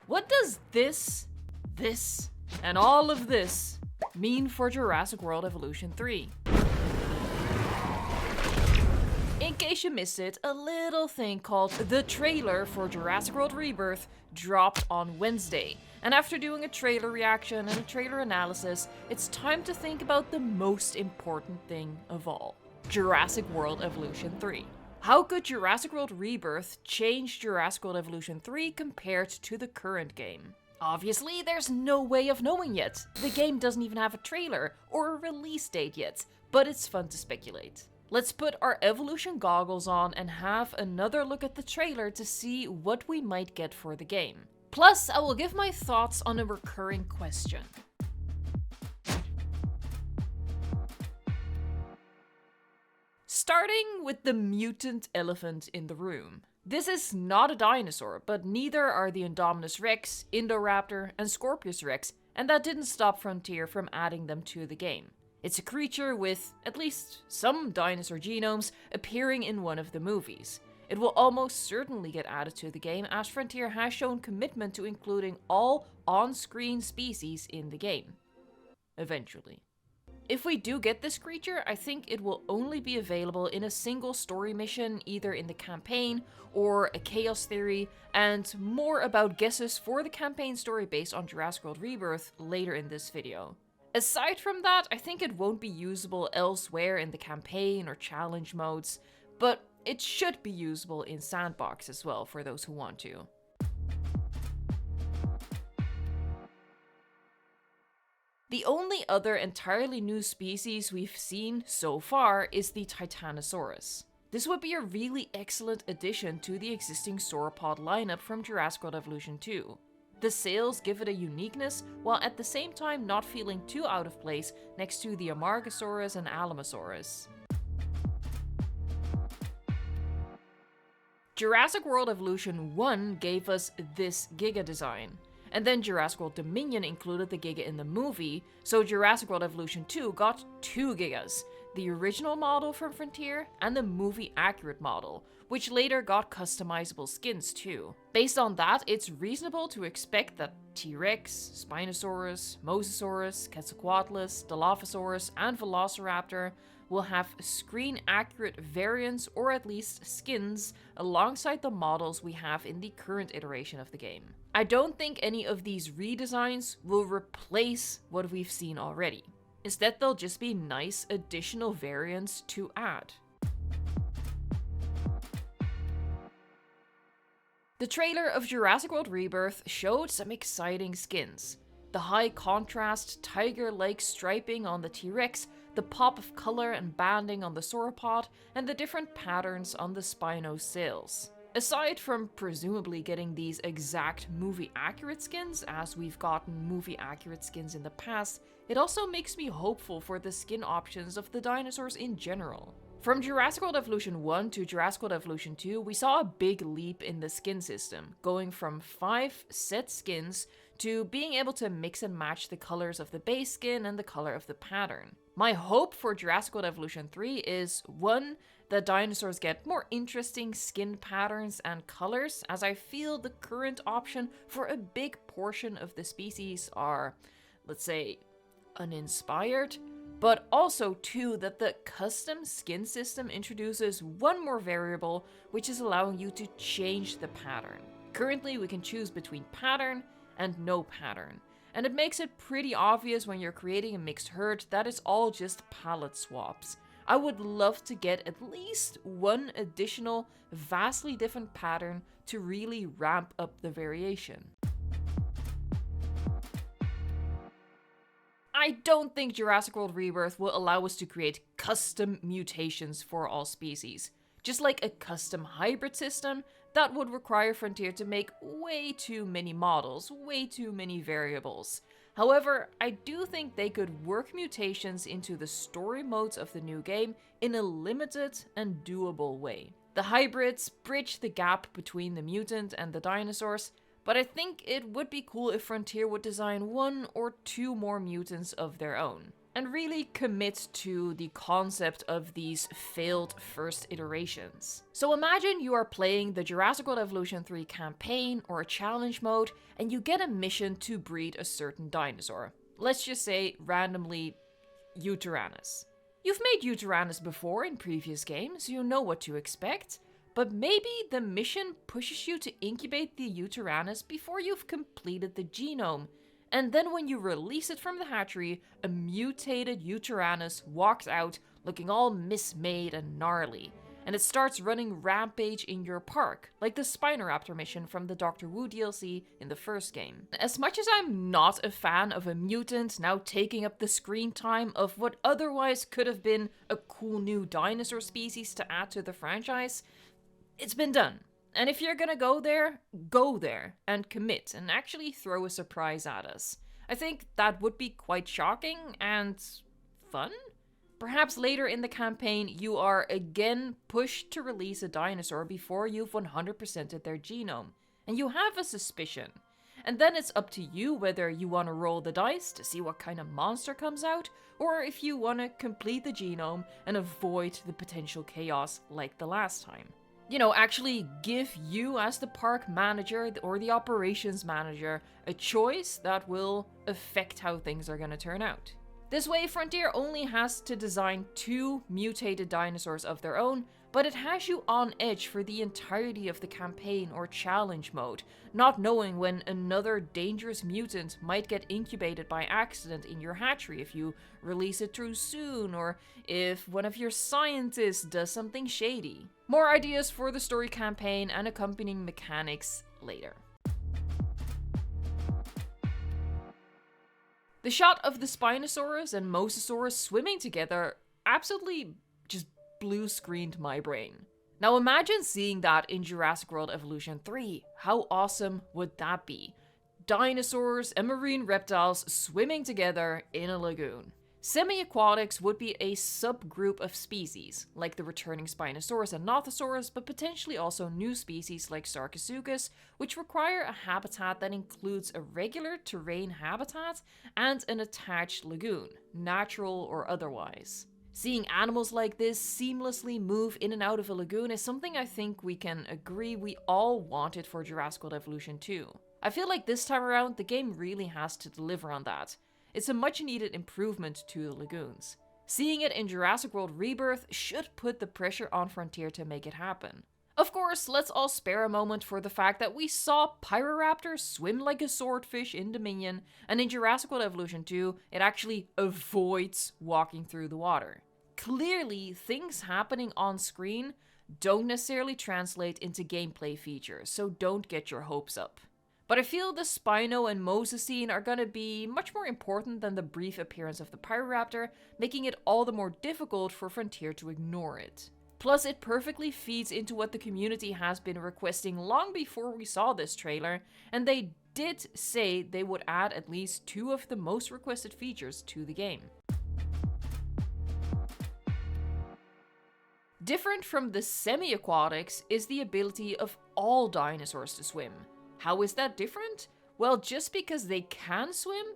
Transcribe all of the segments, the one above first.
What does this, and all of this mean for Jurassic World Evolution 3? In case you missed it, a little thing called the trailer for Jurassic World Rebirth dropped on Wednesday. And after doing a trailer reaction and a trailer analysis, it's time to think about the most important thing of all: Jurassic World Evolution 3. How could Jurassic World Rebirth change Jurassic World Evolution 3 compared to the current game? Obviously, there's no way of knowing yet. The game doesn't even have a trailer or a release date yet, but it's fun to speculate. Let's put our evolution goggles on and have another look at the trailer to see what we might get for the game. Plus, I will give my thoughts on a recurring question. Starting with the mutant elephant in the room. This is not a dinosaur, but neither are the Indominus Rex, Indoraptor, and Scorpius Rex, and that didn't stop Frontier from adding them to the game. It's a creature with at least some dinosaur genomes appearing in one of the movies. It will almost certainly get added to the game, as Frontier has shown commitment to including all on-screen species in the game. Eventually. If we do get this creature, I think it will only be available in a single story mission, either in the campaign or a chaos theory, and more about guesses for the campaign story based on Jurassic World Rebirth later in this video. Aside from that, I think it won't be usable elsewhere in the campaign or challenge modes, but it should be usable in sandbox as well for those who want to. The only other entirely new species we've seen so far is the Titanosaurus. This would be a really excellent addition to the existing sauropod lineup from Jurassic World Evolution 2. The sails give it a uniqueness, while at the same time not feeling too out of place next to the Amargasaurus and Alamosaurus. Jurassic World Evolution 1 gave us this Giga design, and then Jurassic World Dominion included the Giga in the movie, so Jurassic World Evolution 2 got two Gigas, the original model from Frontier and the movie-accurate model, which later got customizable skins too. Based on that, it's reasonable to expect that T-Rex, Spinosaurus, Mosasaurus, Quetzalcoatlus, Dilophosaurus, and Velociraptor will have screen-accurate variants or at least skins alongside the models we have in the current iteration of the game. I don't think any of these redesigns will replace what we've seen already. Instead, they'll just be nice additional variants to add. The trailer of Jurassic World Rebirth showed some exciting skins. The high contrast, tiger-like striping on the T-Rex, the pop of color and banding on the sauropod, and the different patterns on the Spino sails. Aside from presumably getting these exact movie-accurate skins, as we've gotten movie-accurate skins in the past, it also makes me hopeful for the skin options of the dinosaurs in general. From Jurassic World Evolution 1 to Jurassic World Evolution 2, we saw a big leap in the skin system, going from 5 set skins to being able to mix and match the colors of the base skin and the color of the pattern. My hope for Jurassic World Evolution 3 is 1, that dinosaurs get more interesting skin patterns and colors, as I feel the current option for a big portion of the species are, let's say, uninspired. But also 2, that the custom skin system introduces 1 more variable, which is allowing you to change the pattern. Currently, we can choose between pattern and no pattern, and it makes it pretty obvious when you're creating a mixed herd that it's all just palette swaps. I would love to get at least 1 additional, vastly different pattern to really ramp up the variation. I don't think Jurassic World Rebirth will allow us to create custom mutations for all species. Just like a custom hybrid system, that would require Frontier to make way too many models, way too many variables. However, I do think they could work mutations into the story modes of the new game in a limited and doable way. The hybrids bridge the gap between the mutant and the dinosaurs, but I think it would be cool if Frontier would design 1 or 2 more mutants of their own. and really commit to the concept of these failed first iterations. So imagine you are playing the Jurassic World Evolution 3 campaign or a challenge mode, and you get a mission to breed a certain dinosaur. Let's just say randomly Utaranus. You've made Utaranus before in previous games, you know what to expect, but maybe the mission pushes you to incubate the Utaranus before you've completed the genome, and then when you release it from the hatchery, a mutated Utaranus walks out looking all mismade and gnarly, and it starts running rampage in your park, like the Spinoraptor mission from the Doctor Wu DLC in the first game. As much as I'm not a fan of a mutant now taking up the screen time of what otherwise could have been a cool new dinosaur species to add to the franchise, it's been done. And if you're gonna go there and commit and actually throw a surprise at us. I think that would be quite shocking and fun? Perhaps later in the campaign, you are again pushed to release a dinosaur before you've 100%ed their genome, and you have a suspicion. And then it's up to you whether you want to roll the dice to see what kind of monster comes out, or if you want to complete the genome and avoid the potential chaos like the last time. You know, actually give you as the park manager or the operations manager a choice that will affect how things are going to turn out. This way, Frontier only has to design 2 mutated dinosaurs of their own, but it has you on edge for the entirety of the campaign or challenge mode, not knowing when another dangerous mutant might get incubated by accident in your hatchery if you release it too soon, or if one of your scientists does something shady. More ideas for the story campaign and accompanying mechanics later. The shot of the Spinosaurus and Mosasaurus swimming together absolutely just blue screened my brain. Now imagine seeing that in Jurassic World Evolution 3. How awesome would that be? Dinosaurs and marine reptiles swimming together in a lagoon. Semi-aquatics would be a subgroup of species, like the returning Spinosaurus and Nothosaurus, but potentially also new species like Sarcosuchus, which require a habitat that includes a regular terrain habitat and an attached lagoon, natural or otherwise. Seeing animals like this seamlessly move in and out of a lagoon is something I think we can agree we all wanted for Jurassic World Evolution 2. I feel like this time around the game really has to deliver on that. It's a much needed improvement to the lagoons. Seeing it in Jurassic World Rebirth should put the pressure on Frontier to make it happen. Of course, let's all spare a moment for the fact that we saw Pyroraptor swim like a swordfish in Dominion, and in Jurassic World Evolution 2, it actually avoids walking through the water. Clearly, things happening on screen don't necessarily translate into gameplay features, so don't get your hopes up. But I feel the Spino and Mosa scene are gonna be much more important than the brief appearance of the Pyroraptor, making it all the more difficult for Frontier to ignore it. Plus, it perfectly feeds into what the community has been requesting long before we saw this trailer, and they did say they would add at least 2 of the most requested features to the game. Different from the semi-aquatics is the ability of all dinosaurs to swim. How is that different? Well, just because they can swim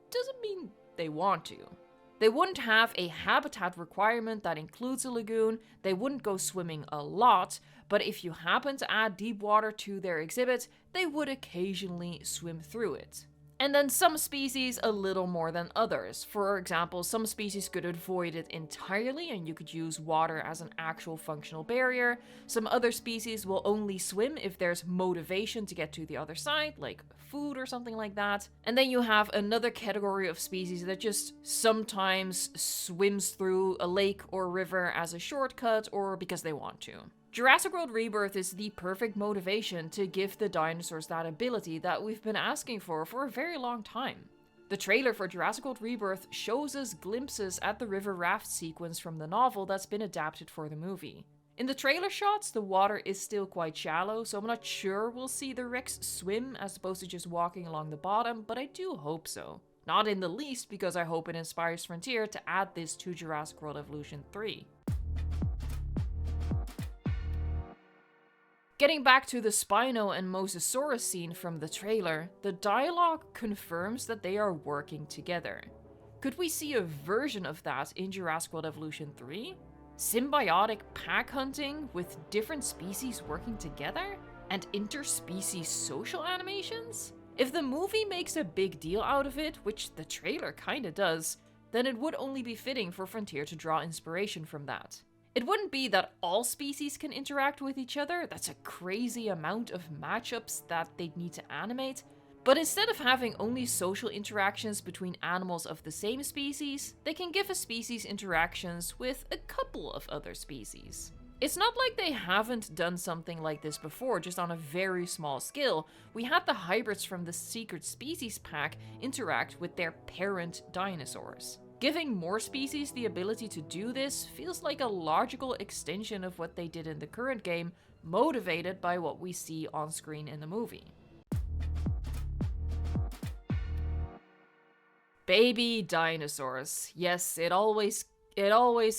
doesn't mean they want to. They wouldn't have a habitat requirement that includes a lagoon, they wouldn't go swimming a lot, but if you happen to add deep water to their exhibit, they would occasionally swim through it. And then some species a little more than others. For example, some species could avoid it entirely and you could use water as an actual functional barrier. Some other species will only swim if there's motivation to get to the other side, like food or something like that. And then you have another category of species that just sometimes swims through a lake or river as a shortcut or because they want to. Jurassic World Rebirth is the perfect motivation to give the dinosaurs that ability that we've been asking for a very long time. The trailer for Jurassic World Rebirth shows us glimpses at the river raft sequence from the novel that's been adapted for the movie. In the trailer shots, the water is still quite shallow, so I'm not sure we'll see the Rex swim as opposed to just walking along the bottom, but I do hope so. Not in the least because I hope it inspires Frontier to add this to Jurassic World Evolution 3. Getting back to the Spino and Mosasaurus scene from the trailer, the dialogue confirms that they are working together. Could we see a version of that in Jurassic World Evolution 3? Symbiotic pack hunting with different species working together? And interspecies social animations? If the movie makes a big deal out of it, which the trailer kinda does, then it would only be fitting for Frontier to draw inspiration from that. It wouldn't be that all species can interact with each other, that's a crazy amount of matchups that they'd need to animate, but instead of having only social interactions between animals of the same species, they can give a species interactions with a couple of other species. It's not like they haven't done something like this before, just on a very small scale. We had the hybrids from the Secret Species pack interact with their parent dinosaurs. Giving more species the ability to do this feels like a logical extension of what they did in the current game, motivated by what we see on screen in the movie. Baby dinosaurs. Yes, it always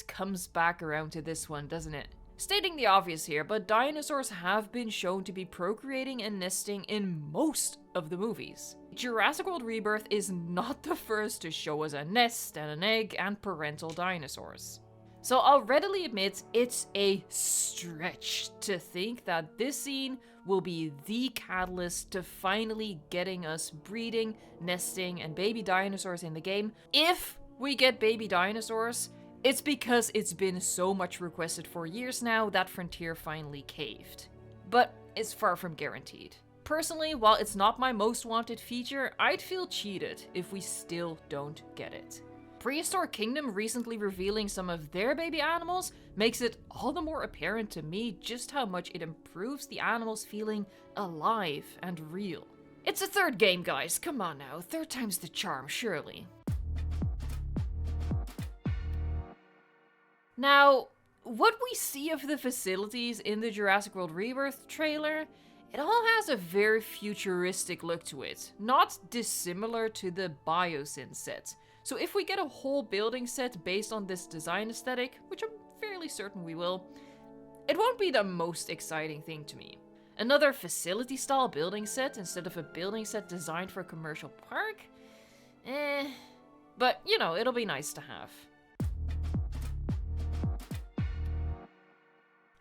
comes back around to this one, doesn't it? Stating the obvious here, but dinosaurs have been shown to be procreating and nesting in most of the movies. Jurassic World Rebirth is not the first to show us a nest and an egg and parental dinosaurs. So I'll readily admit it's a stretch to think that this scene will be the catalyst to finally getting us breeding, nesting, and baby dinosaurs in the game. If we get baby dinosaurs, it's because it's been so much requested for years now that Frontier finally caved. But it's far from guaranteed. Personally, while it's not my most wanted feature, I'd feel cheated if we still don't get it. Prehistoric Kingdom recently revealing some of their baby animals makes it all the more apparent to me just how much it improves the animals feeling alive and real. It's a third game, guys, come on now, third time's the charm, surely. Now, what we see of the facilities in the Jurassic World Rebirth trailer, it all has a very futuristic look to it, not dissimilar to the Biosyn set. So if we get a whole building set based on this design aesthetic, which I'm fairly certain we will, it won't be the most exciting thing to me. Another facility style building set instead of a building set designed for a commercial park? But you know, it'll be nice to have.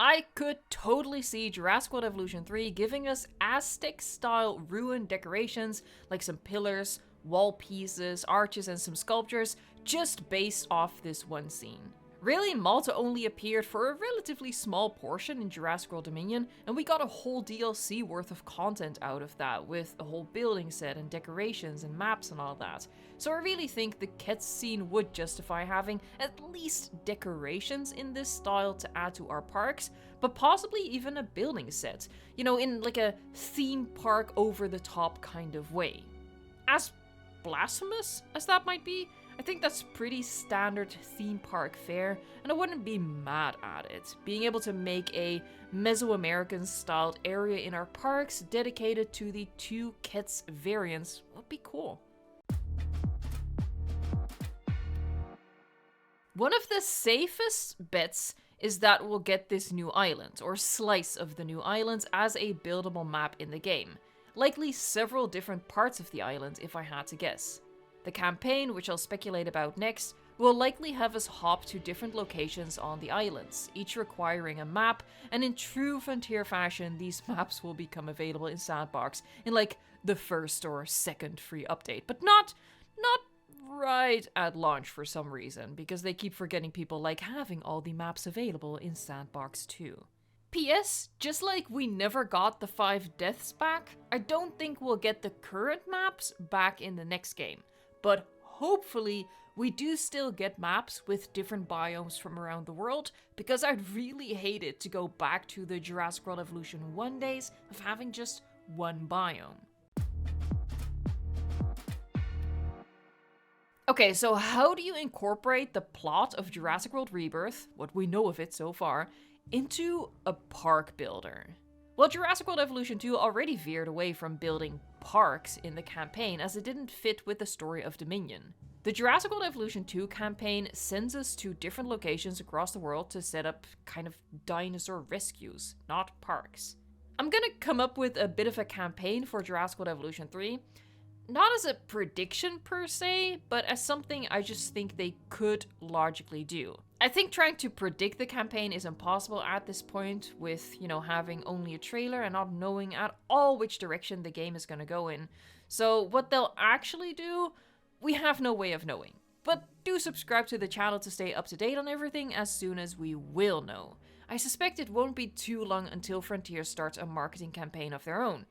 I could totally see Jurassic World Evolution 3 giving us Aztec-style ruin decorations, like some pillars, wall pieces, arches, and some sculptures, just based off this one scene. Really, Malta only appeared for a relatively small portion in Jurassic World Dominion, and we got a whole DLC worth of content out of that, with a whole building set and decorations and maps and all that. So I really think the Kets scene would justify having at least decorations in this style to add to our parks, but possibly even a building set, you know, in like a theme park over the top kind of way. As blasphemous as that might be, I think that's pretty standard theme park fare, and I wouldn't be mad at it. Being able to make a Mesoamerican styled area in our parks dedicated to the two Kets variants would be cool. One of the safest bets is that we'll get this new island, or slice of the new islands, as a buildable map in the game. Likely several different parts of the island if I had to guess. The campaign, which I'll speculate about next, will likely have us hop to different locations on the islands, each requiring a map, and in true Frontier fashion, these maps will become available in Sandbox in like the first or second free update, but not right at launch for some reason, because they keep forgetting people like having all the maps available in Sandbox too. P.S. Just like we never got the 5 deaths back, I don't think we'll get the current maps back in the next game. But hopefully we do still get maps with different biomes from around the world, because I'd really hate it to go back to the Jurassic World Evolution 1 days of having just one biome. Okay, so how do you incorporate the plot of Jurassic World Rebirth, what we know of it so far, into a park builder? Well, Jurassic World Evolution 2 already veered away from building parks in the campaign, as it didn't fit with the story of Dominion. The Jurassic World Evolution 2 campaign sends us to different locations across the world to set up kind of dinosaur rescues, not parks. I'm gonna come up with a bit of a campaign for Jurassic World Evolution 3, not as a prediction per se, but as something I just think they could logically do. I think trying to predict the campaign is impossible at this point with, having only a trailer and not knowing at all which direction the game is going to go in. So what they'll actually do, we have no way of knowing. But do subscribe to the channel to stay up to date on everything as soon as we will know. I suspect it won't be too long until Frontier starts a marketing campaign of their own,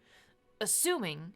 assuming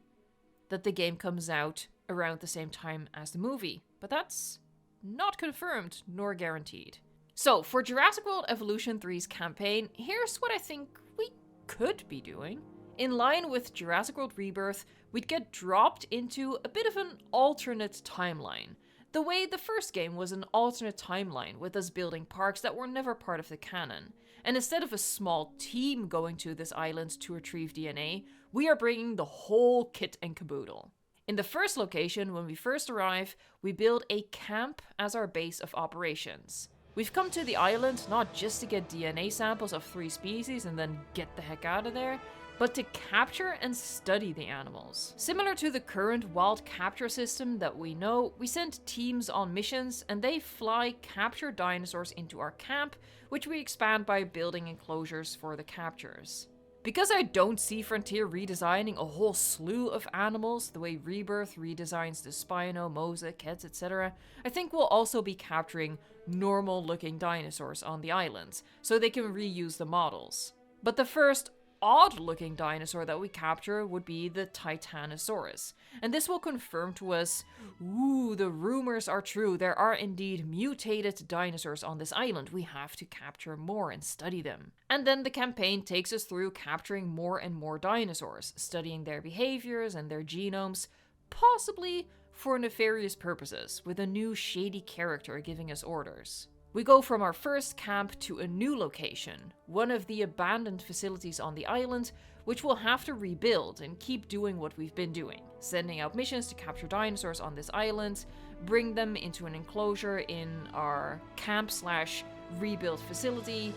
that the game comes out around the same time as the movie, but that's not confirmed nor guaranteed. So, for Jurassic World Evolution 3's campaign, here's what I think we could be doing. In line with Jurassic World Rebirth, we'd get dropped into a bit of an alternate timeline. The way the first game was an alternate timeline, with us building parks that were never part of the canon. And instead of a small team going to this island to retrieve DNA, we are bringing the whole kit and caboodle. In the first location, when we first arrive, we build a camp as our base of operations. We've come to the island not just to get DNA samples of 3 species and then get the heck out of there, but to capture and study the animals. Similar to the current wild capture system that we know, we send teams on missions and they fly capture dinosaurs into our camp, which we expand by building enclosures for the captures. Because I don't see Frontier redesigning a whole slew of animals the way Rebirth redesigns the Spino, Mosa, Kets, etc., I think we'll also be capturing normal looking dinosaurs on the islands, so they can reuse the models. But the first odd-looking dinosaur that we capture would be the Titanosaurus. And this will confirm to us, the rumors are true, there are indeed mutated dinosaurs on this island, we have to capture more and study them. And then the campaign takes us through capturing more and more dinosaurs, studying their behaviors and their genomes, possibly for nefarious purposes, with a new shady character giving us orders. We go from our first camp to a new location, one of the abandoned facilities on the island, which we'll have to rebuild and keep doing what we've been doing, sending out missions to capture dinosaurs on this island, bring them into an enclosure in our camp/rebuild facility,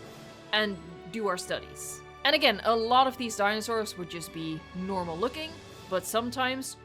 and do our studies. And again, a lot of these dinosaurs would just be normal looking, but sometimes,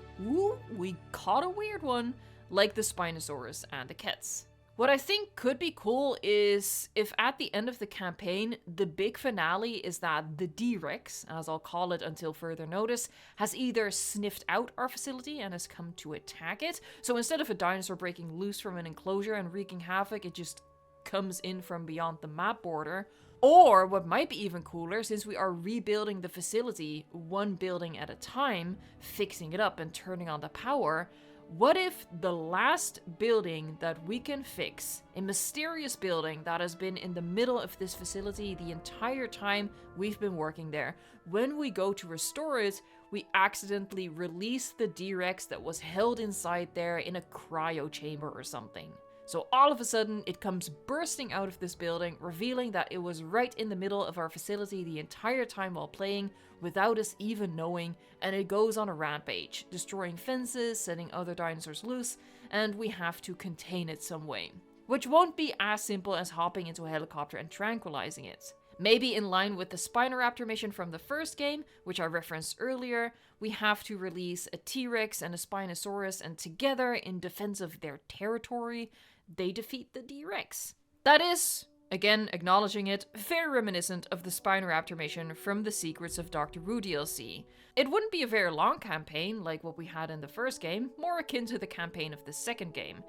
we caught a weird one, like the Spinosaurus and the Kets. What I think could be cool is if at the end of the campaign, the big finale is that the D-Rex, as I'll call it until further notice, has either sniffed out our facility and has come to attack it. So instead of a dinosaur breaking loose from an enclosure and wreaking havoc, it just comes in from beyond the map border. Or what might be even cooler, since we are rebuilding the facility one building at a time, fixing it up and turning on the power, what if the last building that we can fix, a mysterious building that has been in the middle of this facility the entire time we've been working there, when we go to restore it, we accidentally release the D-Rex that was held inside there in a cryo chamber or something. So all of a sudden, it comes bursting out of this building, revealing that it was right in the middle of our facility the entire time while playing, without us even knowing, and it goes on a rampage, destroying fences, setting other dinosaurs loose, and we have to contain it some way. Which won't be as simple as hopping into a helicopter and tranquilizing it. Maybe in line with the Spinoraptor mission from the first game, which I referenced earlier, we have to release a T-Rex and a Spinosaurus, and together, in defense of their territory, they defeat the D-Rex. That is, again acknowledging it, very reminiscent of the Spinoraptor mission from the Secrets of Dr. Wu DLC. It wouldn't be a very long campaign like what we had in the first game, more akin to the campaign of the second game.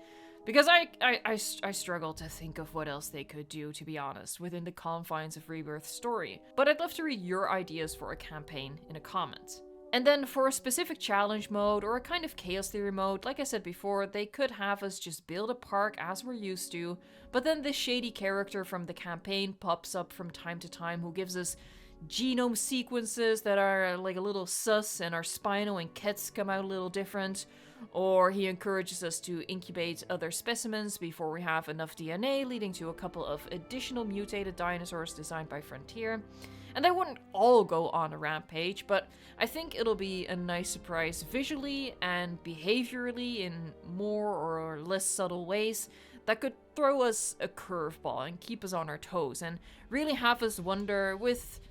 Because I struggle to think of what else they could do, to be honest, within the confines of Rebirth's story. But I'd love to read your ideas for a campaign in a comment. And then for a specific challenge mode or a kind of chaos theory mode, like I said before, they could have us just build a park as we're used to, but then this shady character from the campaign pops up from time to time who gives us genome sequences that are like a little sus, and our Spino and Kets come out a little different, or he encourages us to incubate other specimens before we have enough DNA, leading to a couple of additional mutated dinosaurs designed by Frontier. And they wouldn't all go on a rampage, but I think it'll be a nice surprise visually and behaviorally in more or less subtle ways that could throw us a curveball and keep us on our toes and really have us wonder, with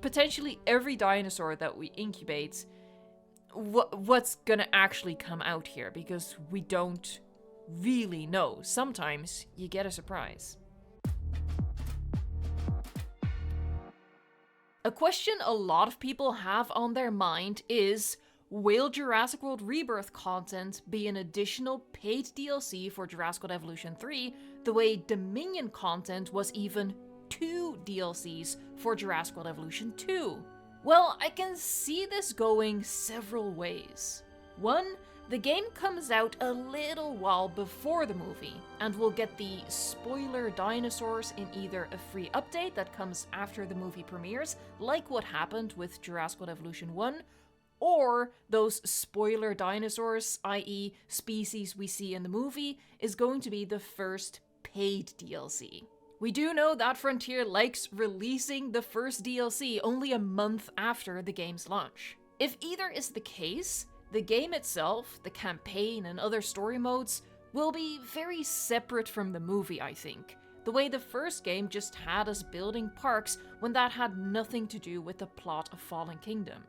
potentially every dinosaur that we incubate, what's gonna actually come out here, because we don't really know. Sometimes you get a surprise. A question a lot of people have on their mind is, will Jurassic World Rebirth content be an additional paid DLC for Jurassic World Evolution 3, the way Dominion content was even 2 DLCs for Jurassic World Evolution 2? Well, I can see this going several ways. One, the game comes out a little while before the movie, and we'll get the spoiler dinosaurs in either a free update that comes after the movie premieres, like what happened with Jurassic World Evolution 1, or those spoiler dinosaurs, i.e. species we see in the movie, is going to be the first paid DLC. We do know that Frontier likes releasing the first DLC only a month after the game's launch. If either is the case, the game itself, the campaign and other story modes, will be very separate from the movie, I think. The way the first game just had us building parks when that had nothing to do with the plot of Fallen Kingdom.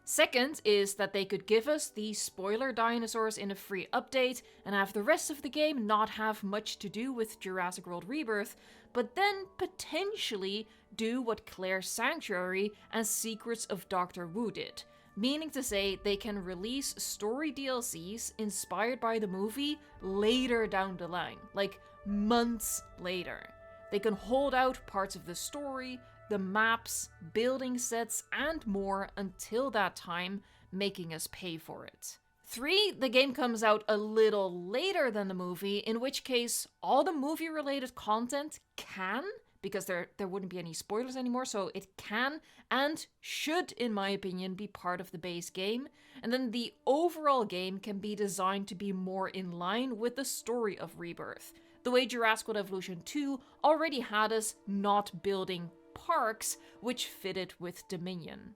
Second is that they could give us the spoiler dinosaurs in a free update and have the rest of the game not have much to do with Jurassic World Rebirth, but then potentially do what Claire's Sanctuary and Secrets of Dr. Wu did. Meaning to say, they can release story DLCs inspired by the movie later down the line, like months later. They can hold out parts of the story, the maps, building sets, and more until that time, making us pay for it. 3, the game comes out a little later than the movie, in which case all the movie-related content can, because there wouldn't be any spoilers anymore, so it can and should, in my opinion, be part of the base game. And then the overall game can be designed to be more in line with the story of Rebirth, the way Jurassic World Evolution 2 already had us not building parks, which fitted with Dominion.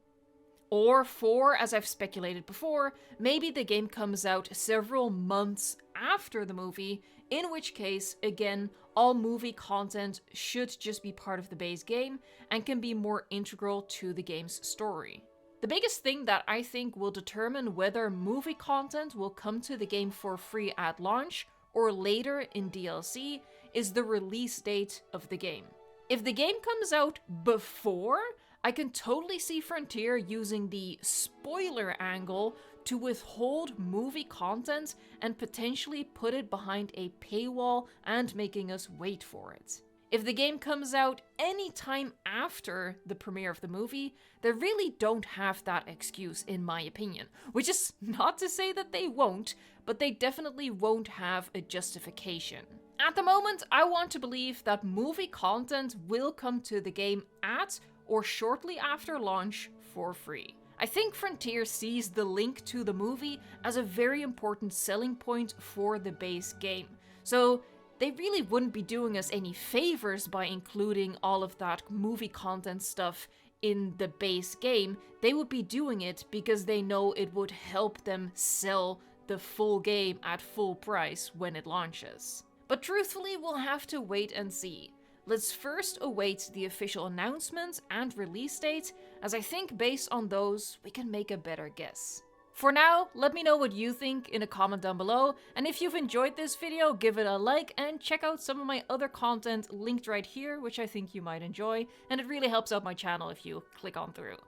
Or 4, as I've speculated before, maybe the game comes out several months after the movie, in which case, again, all movie content should just be part of the base game and can be more integral to the game's story. The biggest thing that I think will determine whether movie content will come to the game for free at launch or later in DLC is the release date of the game. If the game comes out before, I can totally see Frontier using the spoiler angle to withhold movie content and potentially put it behind a paywall and making us wait for it. If the game comes out any time after the premiere of the movie, they really don't have that excuse, in my opinion. Which is not to say that they won't, but they definitely won't have a justification. At the moment, I want to believe that movie content will come to the game at or shortly after launch for free. I think Frontier sees the link to the movie as a very important selling point for the base game. So they really wouldn't be doing us any favors by including all of that movie content stuff in the base game. They would be doing it because they know it would help them sell the full game at full price when it launches. But truthfully, we'll have to wait and see. Let's first await the official announcements and release date, as I think based on those, we can make a better guess. For now, let me know what you think in a comment down below, and if you've enjoyed this video, give it a like and check out some of my other content linked right here, which I think you might enjoy, and it really helps out my channel if you click on through.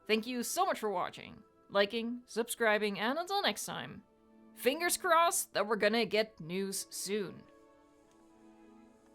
Thank you so much for watching, liking, subscribing, and until next time, fingers crossed that we're gonna get news soon.